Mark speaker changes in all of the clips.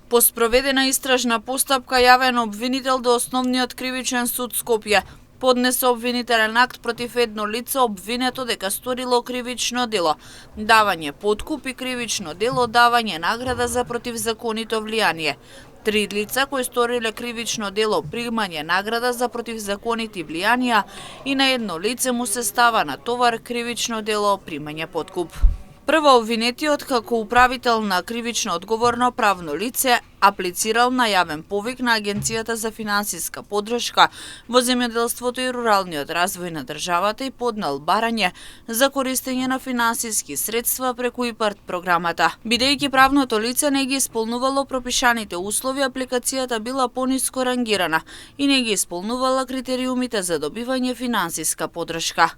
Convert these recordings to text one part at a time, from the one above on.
Speaker 1: По спроведена истражна постапка, јавен обвинител до Основниот кривичен суд Скопје поднесе обвинителен акт против едно лице обвинето дека сторило кривично дело, давање подкуп и кривично дело давање награда за противзаконито влијание. Три лица кои сториле кривично дело примање награда за противзаконити влијанија и на едно лице му се става на товар кривично дело примање подкуп. Прво обвинетиот како управител на кривично одговорно правно лице аплицирал на јавен повик на Агенцијата за финансиска поддршка во земјоделството и руралниот развој на државата и поднал барање за користење на финансиски средства преку ИПАРД програмата. Бидејќи правното лице не ги исполнувало пропишаните услови, апликацијата била пониско рангирана и не ги исполнувала критериумите за добивање финансиска поддршка.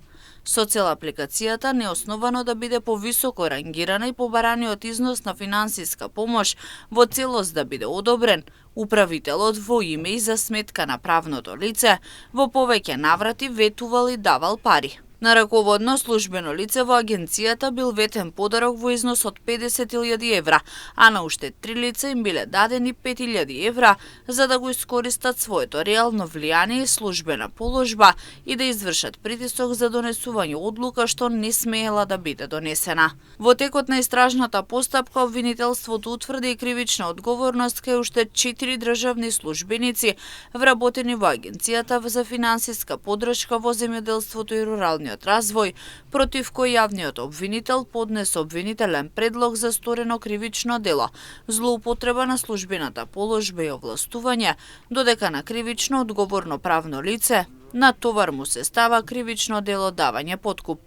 Speaker 1: Со цел апликацијата неосновано да биде повисоко рангирана и побараниот износ на финансиска помош во целост да биде одобрен, управителот во име и за сметка на правното лице во повеќе наврати ветувал и давал пари. На раководно службено лице во агенцијата бил ветен подарок во износ од 50.000 евра, а на уште 3 лица им биле дадени 5.000 евра за да го искористат своето реално влијание и службена положба и да извршат притисок за донесување одлука што не смеела да биде донесена. Во текот на истражната постапка обвинителството утврди и кривична одговорност кај уште 4 државни службеници вработени во Агенцијата за финансиска поддршка во земјоделството и руралниот развој, против кој јавниот обвинител поднесе обвинителен предлог за сторено кривично дело, злоупотреба на службената положба и овластување, додека на кривично одговорно правно лице на товар му се става кривично дело давање подкуп.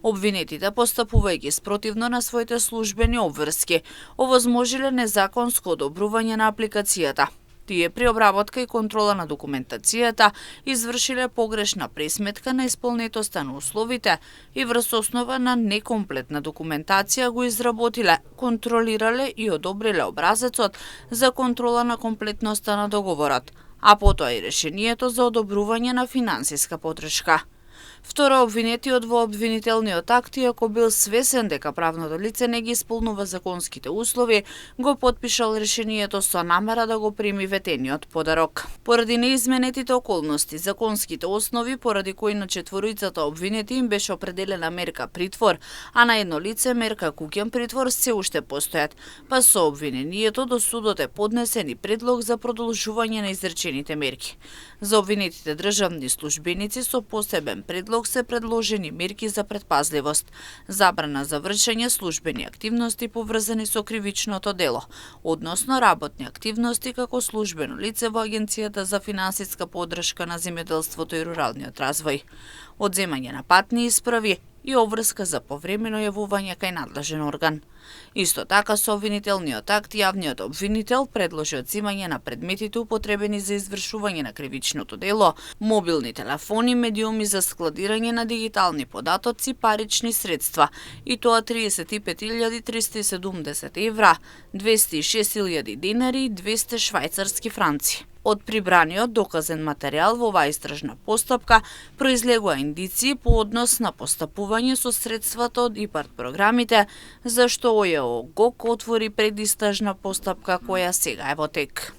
Speaker 1: Обвинетите, постапувајќи спротивно на своите службени обврски, овозможиле незаконско одобрување на апликацијата. Тие при обработка и контрола на документацијата извршиле погрешна пресметка на исполнетоста на условите и врз основа на некомплетна документација го изработиле, контролирале и одобриле образецот за контрола на комплетноста на договорот, а потоа и решението за одобрување на финансиска поддршка. Второ, обвинетиот во обвинителниот акт, иако бил свесен дека правното лице не ги исполнува законските услови, го потпишал решението со намера да го прими ветениот подарок. Поради неизменетите околности, законските основи поради кои на четворицата обвинети им беше определена мерка притвор, а на едно лице мерка куќен притвор се уште постојат, па со обвинението до судот е поднесен и предлог за продолжување на изречените мерки. За обвинетите државни службеници со посебен предлог се предложени мерки за предпазливост, забрана за вршење службени активности поврзани со кривичното дело, односно работни активности како службено лице во Агенцијата за финансиска поддршка на земјоделството и руралниот развој, одземање на патни исправи и обврска за повремено јавување кај надлежен орган. Исто така со обвинителниот акт јавниот обвинител предложи одземање на предметите употребени за извршување на кривичното дело, мобилни телефони, медиуми за складирање на дигитални податоци, парични средства, и тоа 35.370 евра, 206.000 динари и 200 швајцарски франци. Од прибраниот доказен материјал во оваа истражна постапка произлегува индиции по однос на постапување со средствата од ИПАРД програмите, зашто ОЈО отвори предистражна постапка која сега е во тек.